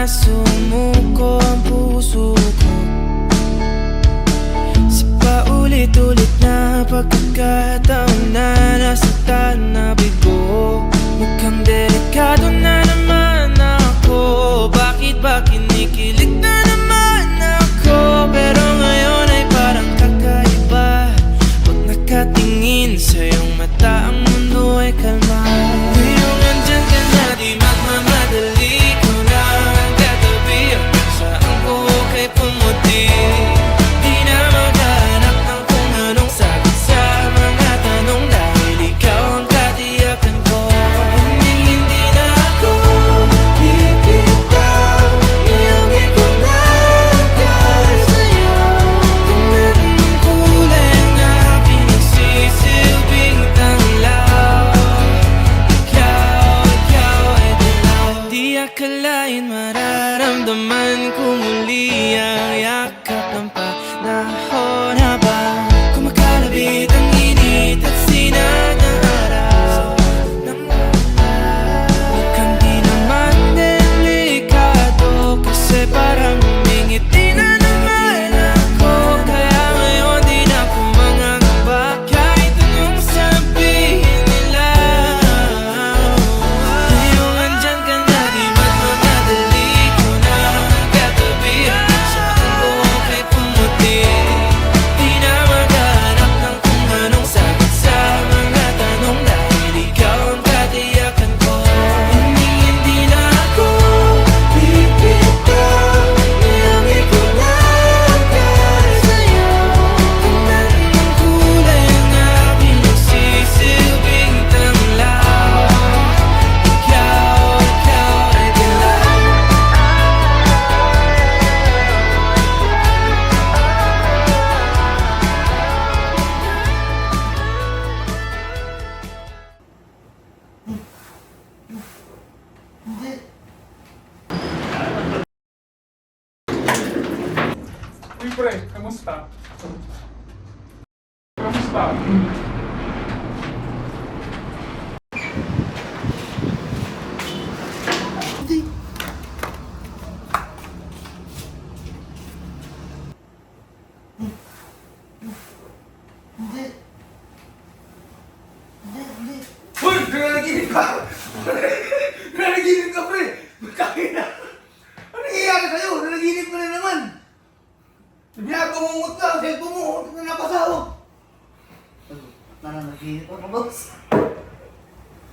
sumuko ang puso ko sa paulit-ulit na pagkakataon na nasaktan na bigo. Mukhang delikado na naman ako. Bakit ba kinikilig na naman ako? Pero ngayon ay parang kakaiba. Pag nakatingin sa iyong mata, ang mundo ay kalma. Ngayong andyan ka na, di magmamadali ko na ang katabi. Ang saan ko kay pumuti. Di na maghanap ng kung anong sagot sa mga tanong, dahil ikaw ang katiyakan ko. Hindi na ako bibitaw. Ngayong ikaw na dahil sa'yo. Tingnan mong kulay ang aking nagsisilbing tanglaw. Ikaw ay dilaw. Di akalain mararamdaman ko muli ang yakap ng panahon habang kumakalabit ang init at sinag ng araw ng ulan. Mukhang di naman delikado kasi parang humingiti na naman ako. Kaya ngayon di na ako mangangamba kahit anong sabihin nila. Ngayong andyan ka na, di magmamadali ko na ang katabi. Ang saan ko kay pumuti. Di na maghanap ng kung anong sagot sa mga tanong, dahil ikaw ang katiyakan ko. Hindi na ako bibitaw. Ngayong ikaw na dahil sa'yo. Tingnan mong kulay ang aking nagsisilbing tanglaw. Ikaw ay dilaw. Uy, pre, kamusta? Kamusta? Uy! Nananaginip ka! Nananaginip ka, pre! Magkakina! Ano nangyayari sa'yo? Nanaginip ka na naman! Binabangungot ka! Cellphone mo! Ito na napasahog! Nananaginip ako, boss!